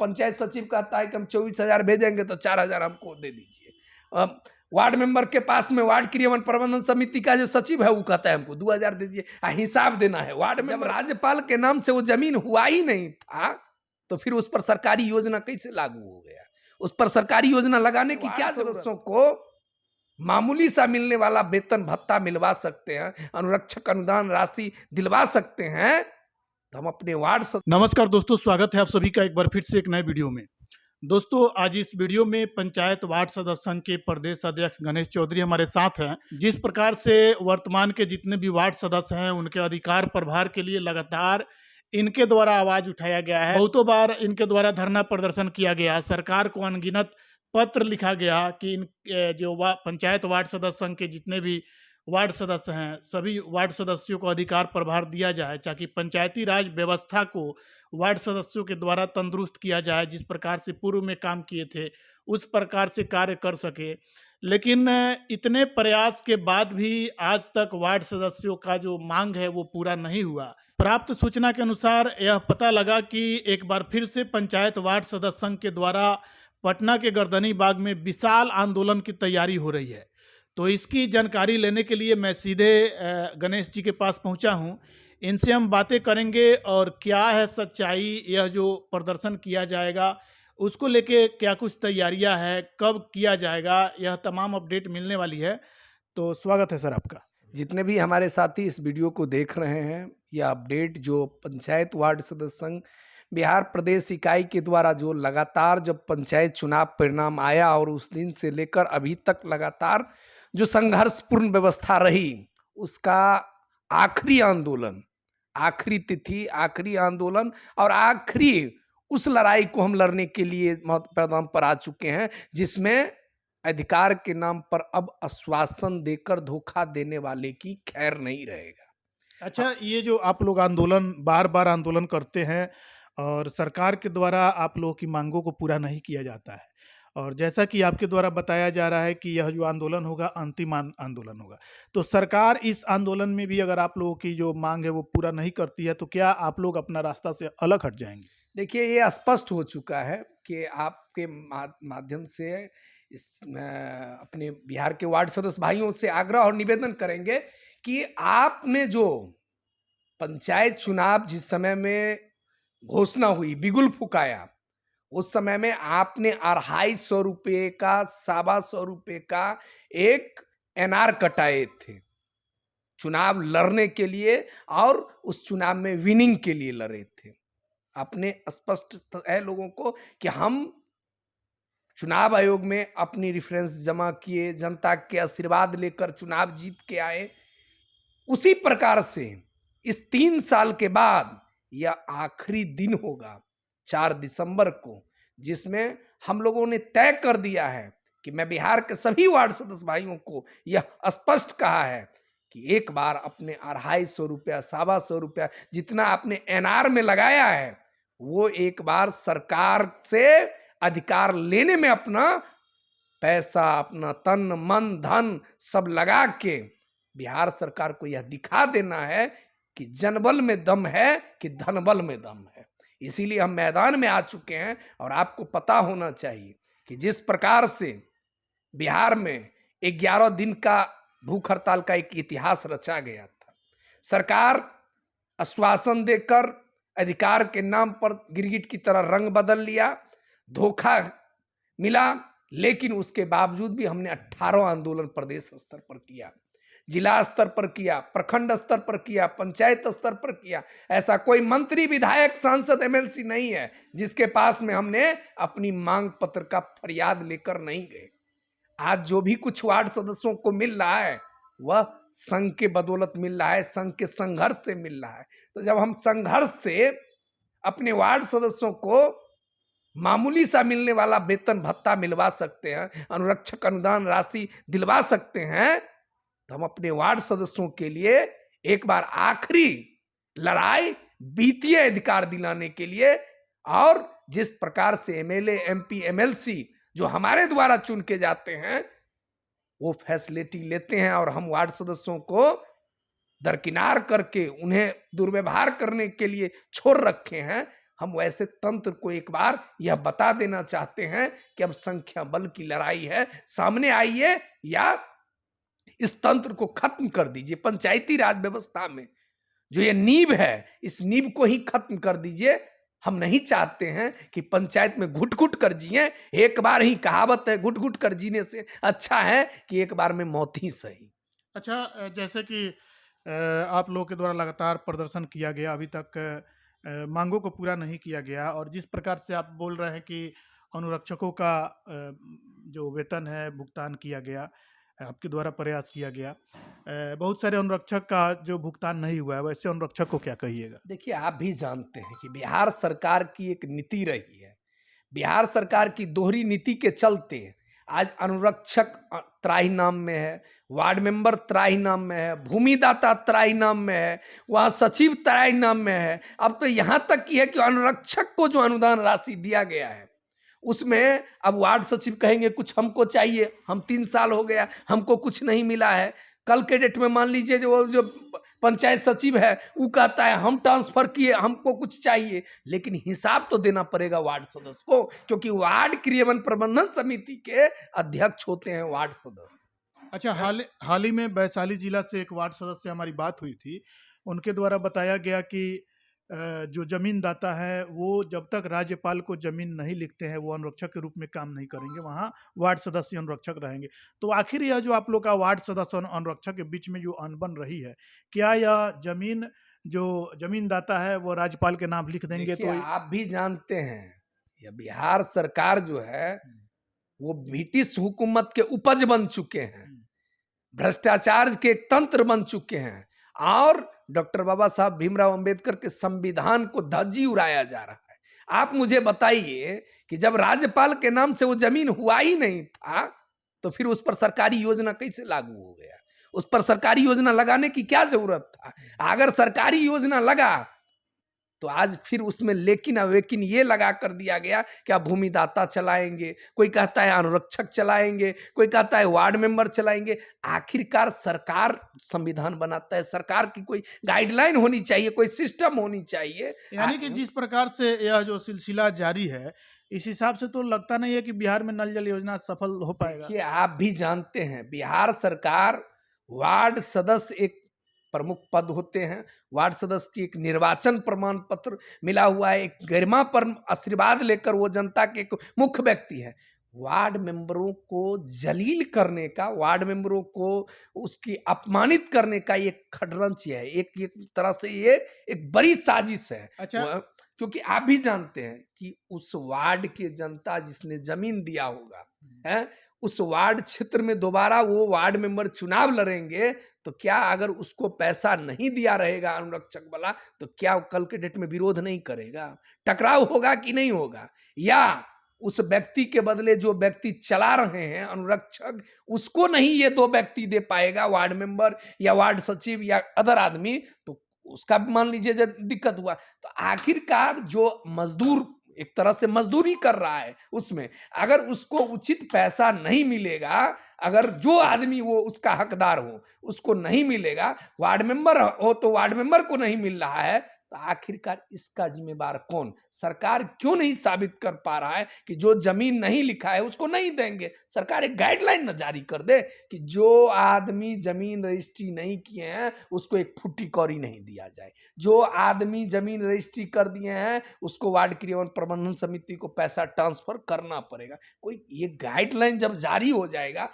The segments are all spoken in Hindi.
पंचायत सचिव कहता है कि हम 24,000 भेजेंगे तो 4,000 हमको दे दीजिए। वार्ड मेंबर के पास में वार्ड क्रियान्वयन प्रबंधन समिति का जो सचिव है वो कहता है हमको 2,000 दे दीजिए, हिसाब देना है वार्ड में। जब राज्यपाल के नाम से वो जमीन हुआ ही नहीं था तो फिर उस पर सरकारी योजना कैसे लागू हो गया? उस पर सरकारी योजना लगाने की क्या जरूरत? सदस्यों को मामूली सा मिलने वाला वेतन भत्ता मिलवा सकते हैं, अनुरक्षक अनुदान राशि दिलवा सकते हैं, तो हम अपने वार्ड से। नमस्कार दोस्तों, स्वागत है आप सभी का एक बार फिर से एक नए वीडियो में। दोस्तों, आज इस वीडियो में पंचायत वार्ड सदस्य संघ के प्रदेश अध्यक्ष गणेश चौधरी हमारे साथ हैं। जिस प्रकार से वर्तमान के जितने भी वार्ड सदस्य हैं उनके अधिकार प्रभार के लिए लगातार इनके द्वारा आवाज उठाया गया है। बहुतों बार इनके द्वारा धरना प्रदर्शन किया गया, सरकार को अनगिनत पत्र लिखा गया कि इन जो पंचायत वार्ड सदस्य संघ के जितने भी वार्ड सदस्य हैं सभी वार्ड सदस्यों को अधिकार प्रभार दिया जाए, ताकि पंचायती राज व्यवस्था को वार्ड सदस्यों के द्वारा तंदुरुस्त किया जाए। जिस प्रकार से पूर्व में काम किए थे उस प्रकार से कार्य कर सके। लेकिन इतने प्रयास के बाद भी आज तक वार्ड सदस्यों का जो मांग है वो पूरा नहीं हुआ। प्राप्त सूचना के अनुसार यह पता लगा कि एक बार फिर से पंचायत वार्ड सदस्य संघ के द्वारा पटना के गर्दनी बाग में विशाल आंदोलन की तैयारी हो रही है। तो इसकी जानकारी लेने के लिए मैं सीधे गणेश जी के पास पहुंचा हूं। इनसे हम बातें करेंगे और क्या है सच्चाई, यह जो प्रदर्शन किया जाएगा उसको लेके क्या कुछ तैयारियां है, कब किया जाएगा, यह तमाम अपडेट मिलने वाली है। तो स्वागत है सर आपका। जितने भी हमारे साथी इस वीडियो को देख रहे हैं, यह अपडेट जो पंचायत वार्ड सदस्य संघ बिहार प्रदेश इकाई के द्वारा जो लगातार जब पंचायत चुनाव परिणाम आया और उस दिन से लेकर अभी तक लगातार जो संघर्षपूर्ण व्यवस्था रही, उसका आखिरी आंदोलन, आखिरी तिथि, आखिरी आंदोलन और आखिरी उस लड़ाई को हम लड़ने के लिए मैदान पर आ चुके हैं, जिसमें अधिकार के नाम पर अब आश्वासन देकर धोखा देने वाले की खैर नहीं रहेगा। अच्छा, ये जो आप लोग आंदोलन बार बार आंदोलन करते हैं और सरकार के द्वारा आप लोगों की मांगों को पूरा नहीं किया जाता है, और जैसा कि आपके द्वारा बताया जा रहा है कि यह जो आंदोलन होगा अंतिम आंदोलन होगा, तो सरकार इस आंदोलन में भी अगर आप लोगों की जो मांग है वो पूरा नहीं करती है तो क्या आप लोग अपना रास्ता से अलग हट जाएंगे? देखिए, ये स्पष्ट हो चुका है कि आपके माध्यम से अपने बिहार के वार्ड सदस्य भाइयों से आग्रह और निवेदन करेंगे कि आपने जो पंचायत चुनाव जिस समय में घोषणा हुई, बिगुल फुकाया, उस समय में आपने 250 रुपये का, 125 रुपये का एक एनआर कटाए थे चुनाव लड़ने के लिए और उस चुनाव में विनिंग के लिए लड़े थे। आपने स्पष्ट है लोगों को कि हम चुनाव आयोग में अपनी रेफरेंस जमा किए, जनता के आशीर्वाद लेकर चुनाव जीत के आए। उसी प्रकार से इस 3 साल के बाद यह आखिरी दिन होगा 4 दिसंबर को, जिसमें हम लोगों ने तय कर दिया है कि मैं बिहार के सभी वार्ड सदस्य भाइयों को यह स्पष्ट कहा है कि एक बार अपने 250 रुपया, 125 रुपया जितना आपने एनआर में लगाया है, वो एक बार सरकार से अधिकार लेने में अपना पैसा, अपना तन मन धन सब लगा के बिहार सरकार को यह दिखा देना है कि जनबल में दम है कि धनबल में दम है। इसीलिए हम मैदान में आ चुके हैं। और आपको पता होना चाहिए कि जिस प्रकार से बिहार में 11 दिन का भूख हड़ताल का एक इतिहास रचा गया था, सरकार आश्वासन देकर अधिकार के नाम पर गिरगिट की तरह रंग बदल लिया, धोखा मिला, लेकिन उसके बावजूद भी हमने 18 आंदोलन प्रदेश स्तर पर किया, जिला स्तर पर किया, प्रखंड स्तर पर किया, पंचायत स्तर पर किया। ऐसा कोई मंत्री, विधायक, सांसद, एमएलसी नहीं है जिसके पास में हमने अपनी मांग पत्र का फरियाद लेकर नहीं गए। आज जो भी कुछ वार्ड सदस्यों को मिल रहा है वह संघ के बदौलत मिल रहा है, संघ के संघर्ष से मिल रहा है। तो जब हम संघर्ष से अपने वार्ड सदस्यों को मामूली सा मिलने वाला वेतन भत्ता मिलवा सकते हैं, अनुरक्षक अनुदान राशि दिलवा सकते हैं, तो हम अपने वार्ड सदस्यों के लिए एक बार आखिरी लड़ाई वित्तीय अधिकार दिलाने के लिए, और जिस प्रकार से एमएलए, एमपी, एमएलसी जो हमारे द्वारा चुन के जाते हैं वो फैसिलिटी लेते हैं और हम वार्ड सदस्यों को दरकिनार करके उन्हें दुर्व्यवहार करने के लिए छोड़ रखे हैं, हम वैसे तंत्र को एक बार यह बता देना चाहते हैं कि अब संख्या बल की लड़ाई है, सामने आइए या इस तंत्र को खत्म कर दीजिए। पंचायती राज व्यवस्था में जो ये नींव है, इस नींव को ही खत्म कर दीजिए। हम नहीं चाहते हैं कि पंचायत में घुट-घुट कर जिएँ। एक बार ही कहावत है, घुट-घुट कर जीने से अच्छा है कि एक बार में मौत ही सही। अच्छा, जैसे कि आप लोगों के द्वारा लगातार प्रदर्शन किया गया, अभी तक मांगों को पूरा नहीं किया गया, और जिस प्रकार से आप बोल रहे हैं कि अनुरक्षकों का जो वेतन है भुगतान किया गया, आपके द्वारा प्रयास किया गया, बहुत सारे अनुरक्षक का जो भुगतान नहीं हुआ है, वैसे अनुरक्षक को क्या कहिएगा? देखिए, आप भी जानते हैं कि बिहार सरकार की एक नीति रही है। बिहार सरकार की दोहरी नीति के चलते आज अनुरक्षक त्राही नाम में है, वार्ड मेंबर त्राही नाम में है, भूमिदाता त्राही नाम में है, वहाँ सचिव त्राही नाम में है। अब तो यहाँ तक की है कि अनुरक्षक को जो अनुदान राशि दिया गया है, उसमें अब वार्ड सचिव कहेंगे कुछ हमको चाहिए, हम 3 साल हो गया, हमको कुछ नहीं मिला है। कल के डेट में मान लीजिए जो पंचायत सचिव है, वो कहता है हम ट्रांसफर किए, हमको कुछ चाहिए, लेकिन हिसाब तो देना पड़ेगा वार्ड सदस्य को, क्योंकि वार्ड क्रियान्वयन प्रबंधन समिति के अध्यक्ष होते हैं वार्ड सदस्य। अच्छा, हाल ही में वैशाली जिला से एक वार्ड सदस्य से हमारी बात हुई थी। उनके द्वारा बताया गया कि जो जमीन दाता है वो जब तक राज्यपाल को जमीन नहीं लिखते हैं वो अनुरक्षक के रूप में काम नहीं करेंगे, वहाँ वार्ड सदस्य अनुरक्षक रहेंगे। तो आखिर यह जो आप लोग का वार्ड सदस्य और अनुरक्षक के बीच में जो अनबन रही है, क्या यह जमीन जो जमीन दाता है वो राज्यपाल के नाम लिख देंगे? देखिए, तो आप भी जानते हैं, यह बिहार सरकार जो है वो ब्रिटिश हुकूमत के उपज बन चुके हैं, भ्रष्टाचार के एक तंत्र बन चुके हैं, और डॉक्टर बाबा साहब भीमराव अंबेडकर के संविधान को धज्जी उड़ाया जा रहा है। आप मुझे बताइए कि जब राज्यपाल के नाम से वो जमीन हुआ ही नहीं था, तो फिर उस पर सरकारी योजना कैसे लागू हो गया? उस पर सरकारी योजना लगाने की क्या जरूरत था? अगर सरकारी योजना लगा तो आज फिर उसमें लेकिन अवेकिन ये लगा कर दिया गया कि आप भूमिदाता चलाएंगे, कोई कहता है अनुरक्षक चलाएंगे, कोई कहता है वार्ड मेंबर चलाएंगे। आखिरकार सरकार संविधान बनाता है, सरकार की कोई गाइडलाइन होनी चाहिए, कोई सिस्टम होनी चाहिए। यानी कि जिस प्रकार से यह जो सिलसिला जारी है, इस हिसाब से तो लगता नहीं है कि बिहार में नल जल योजना सफल हो पाएगा। देखिए, आप भी जानते हैं बिहार सरकार, वार्ड सदस्य एक प्रमुख पद होते हैं। वार्ड सदस्य की एक निर्वाचन प्रमाण पत्र मिला हुआ है, एक गरिमा पर आशीर्वाद लेकर वो जनता के एक मुख्य व्यक्ति है। वार्ड मेंबरों को जलील करने का, वार्ड मेंबरों को उसकी अपमानित करने का ये खडरंच है, एक तरह से ये एक बड़ी साजिश है। अच्छा, क्योंकि आप भी जानते हैं कि उस वार्ड की जनता जिसने जमीन दिया होगा है, उस वार्ड क्षेत्र में दोबारा वो वार्ड मेंबर चुनाव लड़ेंगे, तो क्या अगर उसको पैसा नहीं दिया रहेगा अनुरक्षक वाला, तो क्या कल के डेट में विरोध नहीं करेगा? टकराव होगा कि नहीं होगा? या उस व्यक्ति के बदले जो व्यक्ति चला रहे हैं अनुरक्षक, उसको नहीं ये 2 व्यक्ति दे पाएगा, वार्ड मेंबर या वार्ड सचिव या अदर आदमी, तो उसका मान लीजिए जब दिक्कत हुआ, तो आखिरकार जो मजदूर एक तरह से मजदूरी कर रहा है, उसमें अगर उसको उचित पैसा नहीं मिलेगा, अगर जो आदमी वो उसका हकदार हो उसको नहीं मिलेगा, वार्ड मेंबर हो तो वार्ड मेंबर को नहीं मिल रहा है, तो आखिरकार इसका जिम्मेदार कौन? सरकार क्यों नहीं साबित कर पा रहा है कि जो जमीन नहीं लिखा है उसको नहीं देंगे? सरकार एक गाइडलाइन न जारी कर दे कि जो आदमी जमीन रजिस्ट्री नहीं किए हैं उसको एक फुट्टी कौड़ी नहीं दिया जाए, जो आदमी जमीन रजिस्ट्री कर दिए हैं उसको वार्ड क्रियान्वयन प्रबंधन समिति को पैसा ट्रांसफर करना पड़ेगा। कोई ये गाइडलाइन जब जारी हो जाएगा,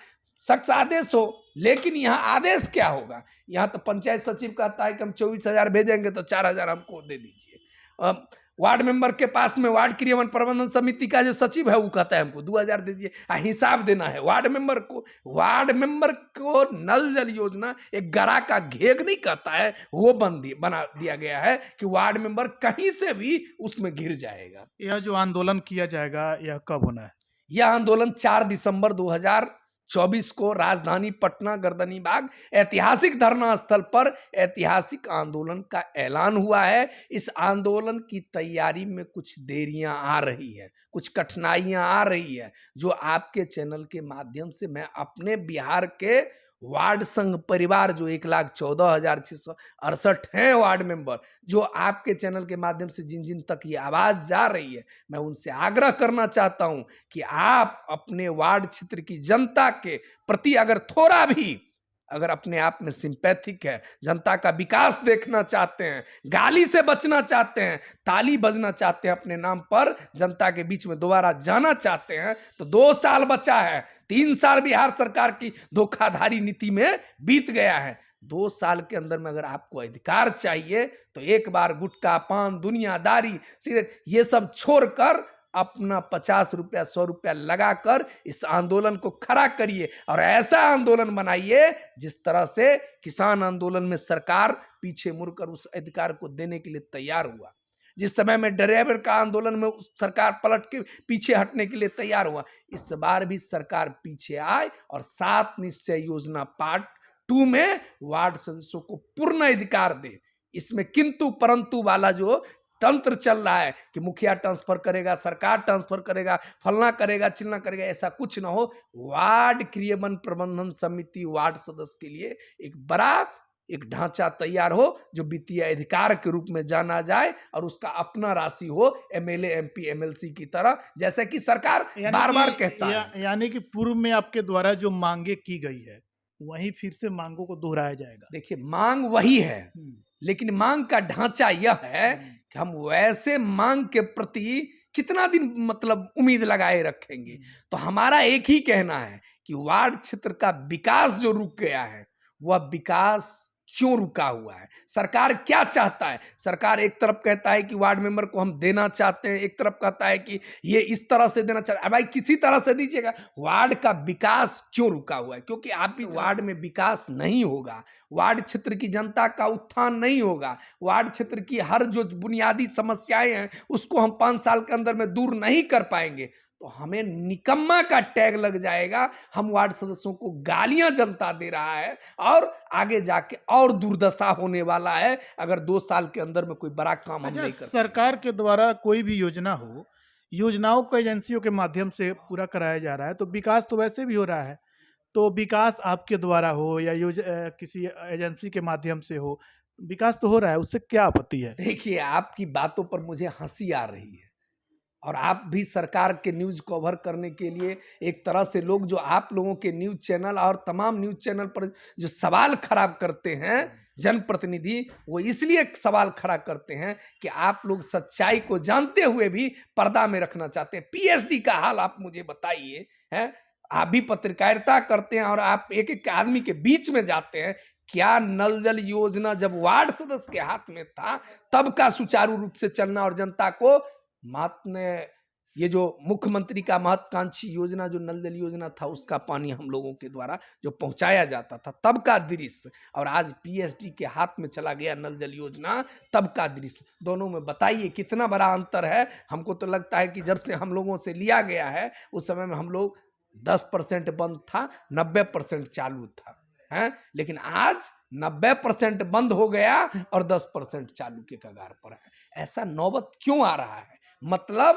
सख्त आदेश हो, लेकिन यहाँ आदेश क्या होगा? यहाँ तो पंचायत सचिव कहता है कि हम 24,000 भेजेंगे तो 4,000 हमको दे दीजिए। वार्ड मेंबर के पास में वार्ड क्रियान्वयन प्रबंधन समिति का जो सचिव है वो कहता है हमको 2,000 दे दीजिए, हिसाब देना है वार्ड मेंबर को। वार्ड मेंबर को नल जल योजना एक गरा का घेग नहीं कहता है, वो बना दिया गया है कि वार्ड मेंबर कहीं से भी उसमें घिर जाएगा। यह जो आंदोलन किया जाएगा यह कब होना है? यह आंदोलन 4 दिसंबर 2024 को राजधानी पटना गर्दनीबाग ऐतिहासिक धरना स्थल पर ऐतिहासिक आंदोलन का ऐलान हुआ है। इस आंदोलन की तैयारी में कुछ देरियां आ रही है, कुछ कठिनाइयां आ रही है, जो आपके चैनल के माध्यम से मैं अपने बिहार के वार्ड संघ परिवार जो 1,14,668 हैं वार्ड मेंबर, जो आपके चैनल के माध्यम से जिन जिन तक ये आवाज जा रही है, मैं उनसे आग्रह करना चाहता हूं कि आप अपने वार्ड क्षेत्र की जनता के प्रति अगर थोड़ा भी अगर अपने आप में सिंपैथिक है, जनता का विकास देखना चाहते हैं, गाली से बचना चाहते हैं, ताली बजना चाहते हैं, अपने नाम पर जनता के बीच में दोबारा जाना चाहते हैं, तो 2 साल बचा है। 3 साल बिहार सरकार की धोखाधड़ी नीति में बीत गया है। 2 साल के अंदर में अगर आपको अधिकार चाहिए तो एक बार गुटखा, पान, दुनियादारी, सिगरेट ये सब छोड़कर अपना 50 रुपया 100 रुपया लगाकर इस आंदोलन को खड़ा करिए और ऐसा आंदोलन बनाइए जिस तरह से किसान आंदोलन में सरकार पीछे मुड़कर उस अधिकार को देने के लिए तैयार हुआ, जिस समय में ड्राइवर का आंदोलन में सरकार पलट के पीछे हटने के लिए तैयार हुआ, इस बार भी सरकार पीछे आए और 7 निश्चय योजना पार्ट 2 में वार्ड सदस्यों को पूर्ण अधिकार दे। इसमें किंतु परंतु वाला जो तंत्र चल रहा है कि मुखिया ट्रांसफर करेगा, सरकार ट्रांसफर करेगा, फलना करेगा, चिलना करेगा, ऐसा कुछ ना हो। वार्ड क्रियान्वयन प्रबंधन समिति वार्ड सदस्य के लिए एक बड़ा एक ढांचा तैयार हो जो वित्तीय अधिकार के रूप में जाना जाए और उसका अपना राशि हो एमएलए, एमपी, एमएलसी की तरह, जैसा कि सरकार बार बार कहता है। यानी कि पूर्व में आपके द्वारा जो मांगे की गई है वही फिर से मांगों को दोहराया जाएगा। देखिए, मांग वही है, लेकिन मांग का ढांचा यह है कि हम वैसे मांग के प्रति कितना दिन मतलब उम्मीद लगाए रखेंगे। तो हमारा एक ही कहना है कि वार्ड क्षेत्र का विकास जो रुक गया है वह विकास क्यों रुका हुआ है, सरकार क्या चाहता है। सरकार एक तरफ कहता है कि वार्ड मेंबर को हम देना चाहते हैं, एक तरफ कहता है कि ये इस तरह से देना चाहते हैं। भाई किसी तरह से दीजिएगा, वार्ड का विकास क्यों रुका हुआ है? क्योंकि आप भी वार्ड में विकास नहीं होगा, वार्ड क्षेत्र की जनता का उत्थान नहीं होगा, वार्ड क्षेत्र की हर जो बुनियादी समस्याएं हैं उसको हम 5 साल के अंदर में दूर नहीं कर पाएंगे तो हमें निकम्मा का टैग लग जाएगा। हम वार्ड सदस्यों को गालियां जनता दे रहा है और आगे जाके और दुर्दशा होने वाला है अगर 2 साल के अंदर में कोई बड़ा काम हम नहीं कर। सरकार के द्वारा कोई भी योजना हो, योजनाओं को एजेंसियों के माध्यम से पूरा कराया जा रहा है, तो विकास तो वैसे भी हो रहा है। तो विकास आपके द्वारा हो या किसी एजेंसी के माध्यम से हो, विकास तो हो रहा है, उससे क्या आपत्ति है? देखिए, आपकी बातों पर मुझे हंसी आ रही है और आप भी सरकार के न्यूज कवर करने के लिए एक तरह से लोग जो आप लोगों के न्यूज चैनल और तमाम न्यूज चैनल पर जो सवाल खराब करते हैं जनप्रतिनिधि, वो इसलिए सवाल खड़ा करते हैं कि आप लोग सच्चाई को जानते हुए भी पर्दा में रखना चाहते हैं। पीएचडी का हाल आप मुझे बताइए, हैं आप भी पत्रकारिता करते हैं और आप एक एक आदमी के बीच में जाते हैं। क्या नल जल योजना जब वार्ड सदस्य के हाथ में था तब का सुचारू रूप से चलना और जनता को ये जो मुख्यमंत्री का महत्वाकांक्षी योजना जो नल जल योजना था उसका पानी हम लोगों के द्वारा जो पहुंचाया जाता था तब का दृश्य और आज पीएचडी के हाथ में चला गया नल जल योजना तब का दृश्य, दोनों में बताइए कितना बड़ा अंतर है। हमको तो लगता है कि जब से हम लोगों से लिया गया है उस समय में हम लोग 10% बंद था, 90% चालू था, है, लेकिन आज 90% बंद हो गया और 10% चालू के कगार पर है। ऐसा नौबत क्यों आ रहा है? मतलब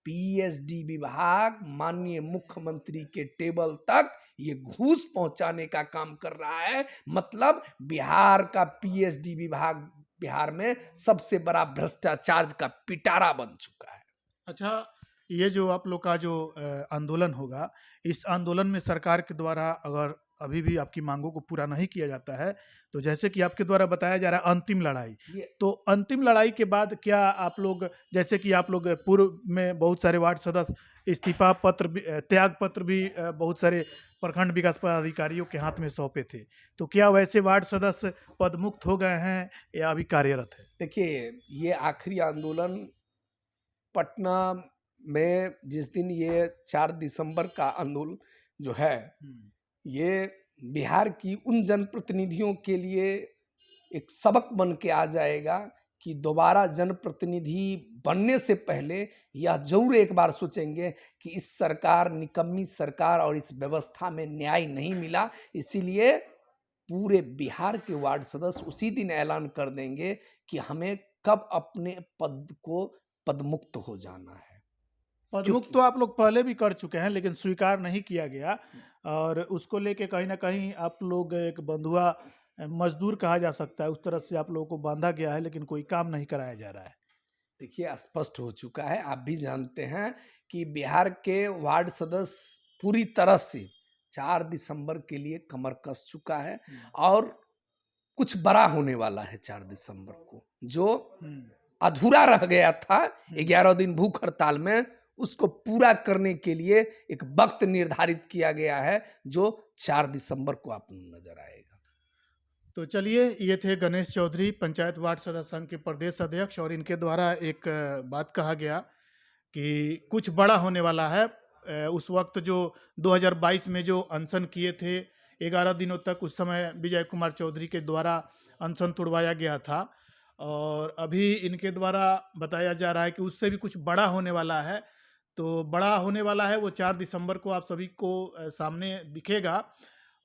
पीएचडी विभाग माननीय मुख्यमंत्री के टेबल तक ये घूस पहुंचाने का काम कर रहा है। मतलब बिहार का पीएचडी विभाग बिहार में सबसे बड़ा भ्रष्टाचार का पिटारा बन चुका है। अच्छा, ये जो आप लोग का जो आंदोलन होगा, इस आंदोलन में सरकार के द्वारा अगर अभी भी आपकी मांगों को पूरा नहीं किया जाता है तो जैसे कि आपके द्वारा बताया जा रहा है अंतिम लड़ाई, तो अंतिम लड़ाई के बाद क्या आप लोग, जैसे कि आप लोग पूर्व में बहुत सारे वार्ड सदस्य इस्तीफा पत्र त्याग पत्र भी बहुत सारे प्रखंड विकास पदाधिकारियों के हाथ में सौंपे थे, तो क्या वैसे वार्ड सदस्य पदमुक्त हो गए हैं या अभी कार्यरत है? देखिए, ये आखिरी आंदोलन पटना में जिस दिन ये 4 दिसंबर का आंदोलन जो है ये बिहार की उन जनप्रतिनिधियों के लिए एक सबक बन के आ जाएगा कि दोबारा जनप्रतिनिधि बनने से पहले यह जरूर एक बार सोचेंगे कि इस सरकार निकम्मी सरकार और इस व्यवस्था में न्याय नहीं मिला, इसीलिए पूरे बिहार के वार्ड सदस्य उसी दिन ऐलान कर देंगे कि हमें कब अपने पद को पदमुक्त हो जाना है। पदमुक्त क्योंकि तो आप लोग पहले भी कर चुके हैं, लेकिन स्वीकार नहीं किया गया और उसको लेके कहीं न कहीं आप लोग एक बंधुआ मज़दूर कहा जा सकता है, उस तरह से आप लोगों को बाँधा गया है, लेकिन कोई काम नहीं कराया जा रहा है। देखिए स्पष्ट हो चुका है, आप भी जानते हैं कि बिहार के वार्ड सदस्य पूरी तरह से 4 दिसंबर के लिए कमर कस चुका है और कुछ बड़ा होने वाला है 4 दिसंबर को, जो हुँ, अधूरा रह गया था हुँ। 11 दिन भूख हड़ताल में, उसको पूरा करने के लिए एक वक़्त निर्धारित किया गया है, जो 4 दिसंबर को आपको नज़र आएगा। तो चलिए, ये थे गणेश चौधरी, पंचायत वार्ड सदस्य संघ के प्रदेश अध्यक्ष और इनके द्वारा एक बात कहा गया कि कुछ बड़ा होने वाला है। उस वक़्त जो 2022 में जो अनशन किए थे 11 दिनों तक, उस समय विजय कुमार चौधरी के द्वारा अनशन तुड़वाया गया था और अभी इनके द्वारा बताया जा रहा है कि उससे भी कुछ बड़ा होने वाला है। तो बड़ा होने वाला है वो 4 दिसंबर को आप सभी को सामने दिखेगा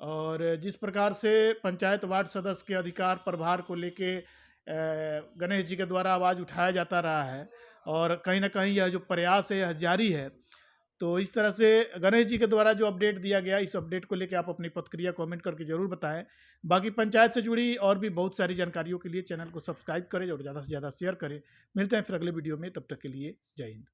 और जिस प्रकार से पंचायत वार्ड सदस्य के अधिकार प्रभार को लेके गणेश जी के द्वारा आवाज़ उठाया जाता रहा है और कहीं न कहीं यह जो प्रयास है यह जारी है। तो इस तरह से गणेश जी के द्वारा जो अपडेट दिया गया, इस अपडेट को लेके आप अपनी प्रतिक्रिया कमेंट करके ज़रूर बताएँ। बाकी पंचायत से जुड़ी और भी बहुत सारी जानकारियों के लिए चैनल को सब्सक्राइब करें और ज़्यादा से ज़्यादा शेयर करें। मिलते हैं फिर अगले वीडियो में, तब तक के लिए जय हिंद।